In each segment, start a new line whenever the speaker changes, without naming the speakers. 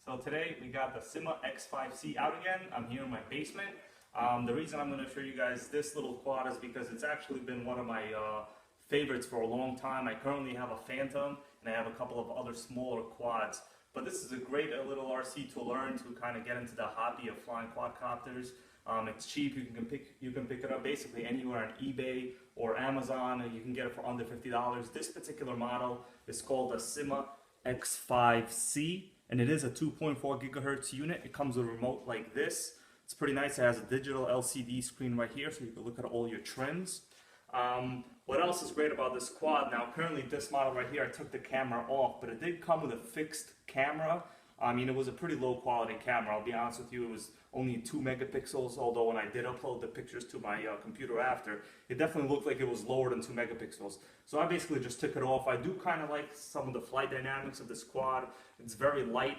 So today we got the SYMA X5C out again. I'm here in my basement. The reason I'm going to show you guys this little quad is because it's actually been one of my favorites for a long time. I currently have a Phantom and I have a couple of other smaller quads. But this is a great little RC to learn to kind of get into the hobby of flying quadcopters. It's cheap. You can pick it up basically anywhere on eBay or Amazon, and you can get it for under $50. This particular model is called the SYMA X5C, and it is a 2.4 gigahertz unit. It comes with a remote like this. It's pretty nice. It has a digital LCD screen right here, so you can look at all your trends. What else is great about this quad? Now, currently this model right here, I took the camera off, but it did come with a fixed camera. I mean, it was a pretty low quality camera. I'll be honest with you, it was only 2 megapixels, although when I did upload the pictures to my computer after, it definitely looked like it was lower than 2 megapixels. So I basically just took it off. I do kind of like some of the flight dynamics of this quad. It's very light.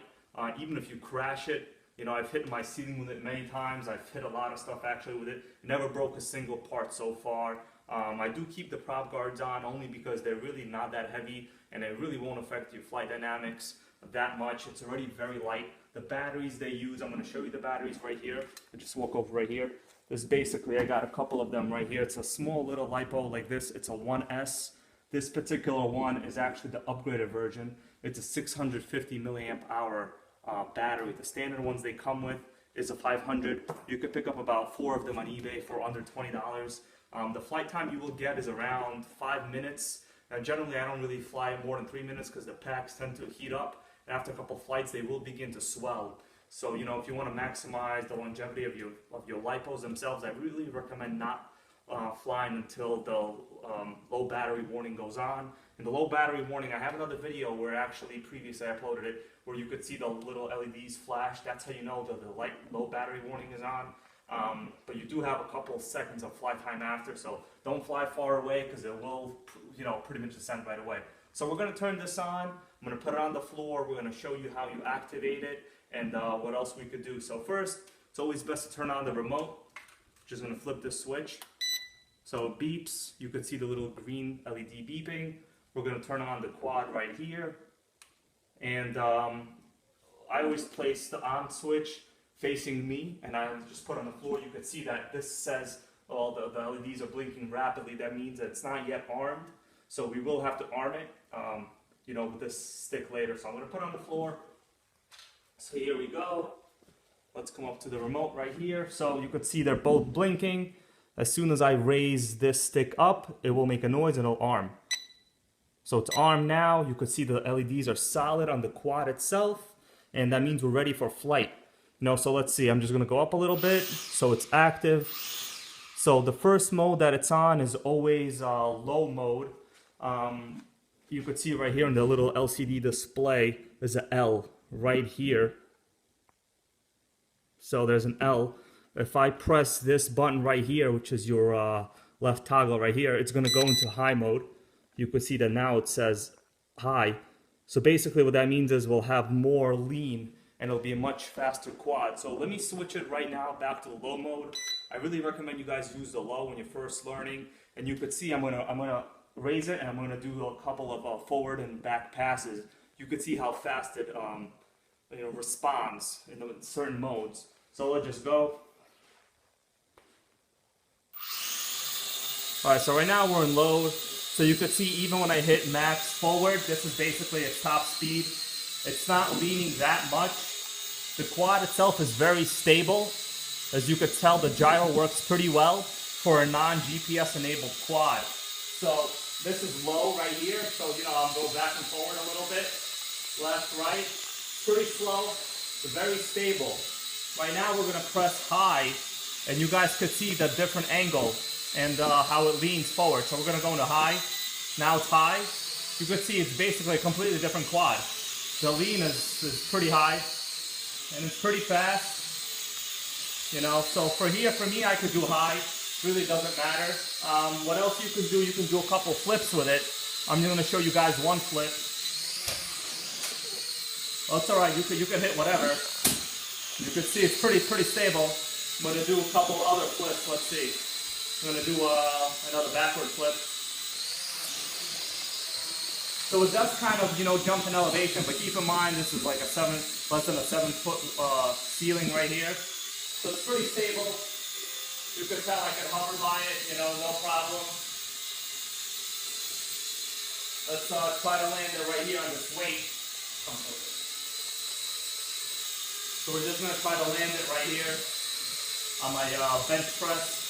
Even if you crash it, you know, I've hit my ceiling with it many times. I've hit a lot of stuff actually with it. Never broke a single part so far. I do keep the prop guards on only because they're really not that heavy and it really won't affect your flight dynamics that much. It's already very light. The batteries they use, I'm going to show you the batteries right here. I just walk over right here. This basically, I got a couple of them right here. It's a small little LiPo like this. It's a 1S. This particular one is actually the upgraded version. It's a 650 milliamp hour battery. The standard ones they come with is a 500. You could pick up about 4 of them on eBay for under $20. The flight time you will get is around 5 minutes. Now, generally, I don't really fly more than 3 minutes because the packs tend to heat up. And after a couple of flights, they will begin to swell. So, you know, if you want to maximize the longevity of your LiPos themselves, I really recommend not flying until the low battery warning goes on. In the low battery warning, I have another video where actually previously I uploaded it, where you could see the little LEDs flash. That's how you know the low battery warning is on. But you do have a couple of seconds of flight time after, so don't fly far away because it will, you know, pretty much descend right away. So we're going to turn this on. I'm going to put it on the floor. We're going to show you how you activate it and what else we could do. So first, it's always best to turn on the remote. Just going to flip this switch. So it beeps. You could see the little green LED beeping. We're going to turn on the quad right here. And I always place the on switch facing me, and I just put on the floor. You can see that this says, well, the LEDs are blinking rapidly. That means that it's not yet armed. So we will have to arm it, you know, with this stick later. So I'm going to put it on the floor. So here we go. Let's come up to the remote right here. So you could see they're both blinking. As soon as I raise this stick up, it will make a noise and it'll arm. So it's armed now. You could see the LEDs are solid on the quad itself, and that means we're ready for flight. You know, so let's see. I'm just going to go up a little bit. So it's active. So the first mode that it's on is always low mode. You could see right here in the little LCD display, there's an L right here. So there's an L. If I press this button right here, which is your left toggle right here, it's going to go into high mode. You could see that now it says high. So basically what that means is we'll have more lean and it'll be a much faster quad. So let me switch it right now back to low mode. I really recommend you guys use the low when you're first learning. And you could see I'm gonna raise it and I'm gonna do a couple of forward and back passes. You could see how fast it you know, responds in certain modes. So let's just go. All right, so right now we're in low. So you could see even when I hit max forward, this is basically its top speed. It's not leaning that much. The quad itself is very stable. As you could tell, the gyro works pretty well for a non-GPS enabled quad. So this is low right here. So, you know, I'll go back and forward a little bit. Left, right. Pretty slow, but very stable. Right now we're going to press high, and you guys could see the different angle and how it leans forward. So we're going to go into high. Now it's high. You could see it's basically a completely different quad. The lean is pretty high, and it's pretty fast. You know, so for me, I could do high. Really doesn't matter. What else you can do? You can do a couple flips with it. I'm going to show you guys one flip. Well, it's all right. You can hit whatever. You can see it's pretty stable. I'm going to do a couple other flips. Let's see. I'm going to do another backward flip. So it does kind of, you know, jump in elevation, but keep in mind this is like less than a 7-foot ceiling right here. So it's pretty stable. You can tell I can hover by it, you know, no problem. Let's try to land it right here on this weight. So we're just going to try to land it right here on my bench press.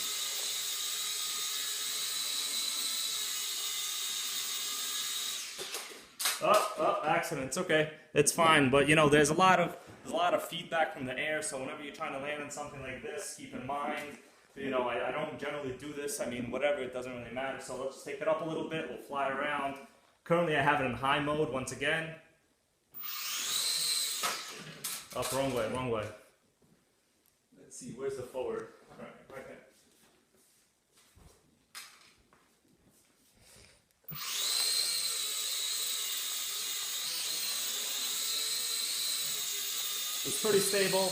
Accidents. Okay, it's fine. But you know, there's a lot of feedback from the air. So whenever you're trying to land on something like this, keep in mind, you know, I don't generally do this. I mean, whatever, it doesn't really matter. So let's take it up a little bit. We'll fly around. Currently, I have it in high mode once again. Up, wrong way, wrong way. Let's see, where's the forward? Right there. It's pretty stable.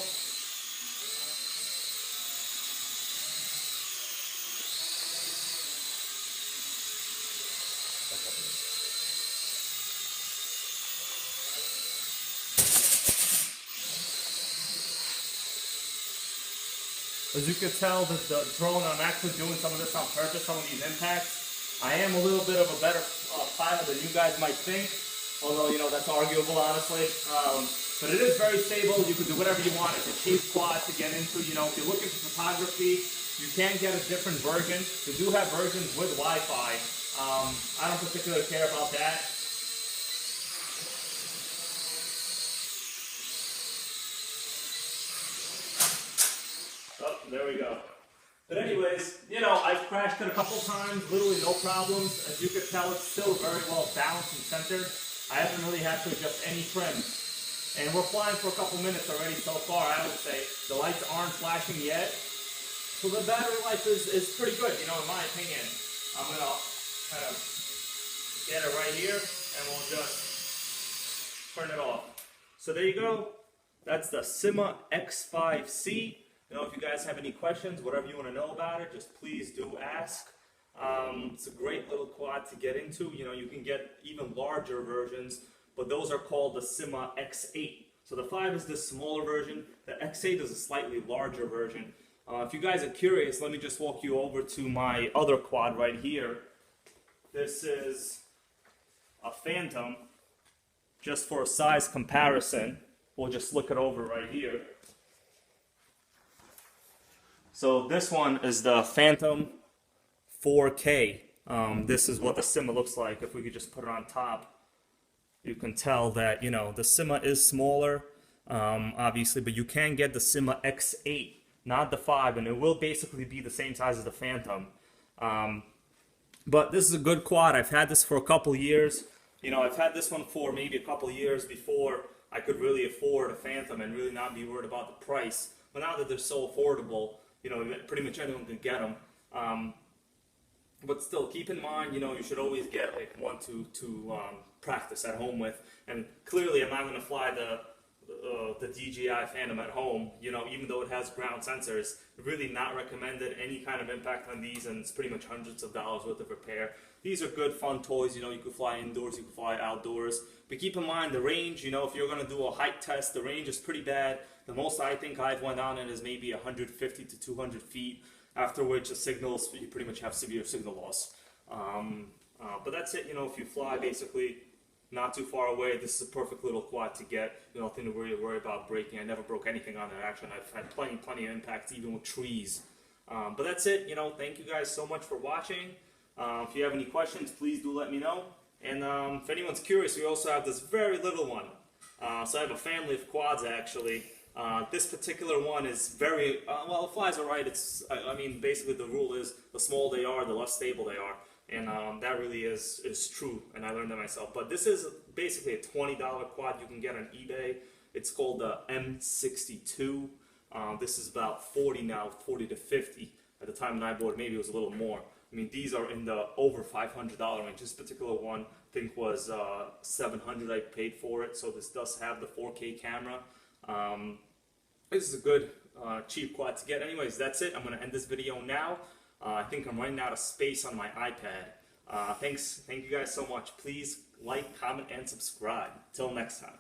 As you can tell, the drone, I'm actually doing some of this on purpose, some of these impacts. I am a little bit of a better pilot than you guys might think, although, you know, that's arguable, honestly. But it is very stable. You can do whatever you want. It's a cheap quad to get into. You know, if you're looking for photography, you can get a different version. We do have versions with Wi-Fi. I don't particularly care about that. Oh, there we go. But anyways, you know, I've crashed it a couple times, literally no problems. As you can tell, it's still very well balanced and centered. I haven't really had to adjust any trim. And we're flying for a couple minutes already so far, I would say. The lights aren't flashing yet. So the battery life is pretty good, you know, in my opinion. I'm going to kind of get it right here, and we'll just turn it off. So there you go. That's the SYMA X5C. You know, if you guys have any questions, whatever you want to know about it, just please do ask. It's a great little quad to get into. You know, you can get even larger versions, but those are called the SYMA X8. So the 5 is the smaller version. The X8 is a slightly larger version. If you guys are curious, let me just walk you over to my other quad right here. This is a Phantom. Just for a size comparison, we'll just look it over right here. So this one is the Phantom 4K. This is what the SYMA looks like. If we could just put it on top, you can tell that, you know, the SYMA is smaller, obviously, but you can get the SYMA X8, not the 5, and it will basically be the same size as the Phantom. But this is a good quad. I've had this for a couple years. You know, I've had this one for maybe a couple years before I could really afford a Phantom and really not be worried about the price. But now that they're so affordable, you know, pretty much anyone can get them. But still, keep in mind, you know, you should always get like one to practice at home with. And clearly, I'm not going to fly the DJI Phantom at home. You know, even though it has ground sensors, really not recommended any kind of impact on these, and it's pretty much hundreds of dollars worth of repair. These are good, fun toys. You know, you can fly indoors, you can fly outdoors. But keep in mind the range. You know, if you're going to do a height test, the range is pretty bad. The most I think I've went on it is maybe 150 to 200 feet. After which the signals, you pretty much have severe signal loss. But that's it. You know, if you fly basically not too far away, this is a perfect little quad to get. You know, nothing to worry about breaking. I never broke anything on it. Actually, I've had plenty of impacts, even with trees. But that's it. You know, thank you guys so much for watching. If you have any questions, please do let me know. And if anyone's curious, we also have this very little one. So I have a family of quads actually. This particular one is very, well, it flies alright. I mean, basically the rule is the smaller they are, the less stable they are. And that really is true, and I learned that myself. But this is basically a $20 quad you can get on eBay. It's called the M62. This is about 40 now, 40 to 50. At the time that I bought it, maybe it was a little more. I mean, these are in the over $500 range. This particular one, I think, was $700 I paid for it. So this does have the 4K camera. This is a good cheap quad to get. Anyways, that's it. I'm going to end this video now. I think I'm running out of space on my iPad. Thank you guys so much. Please like, comment, and subscribe. Till next time.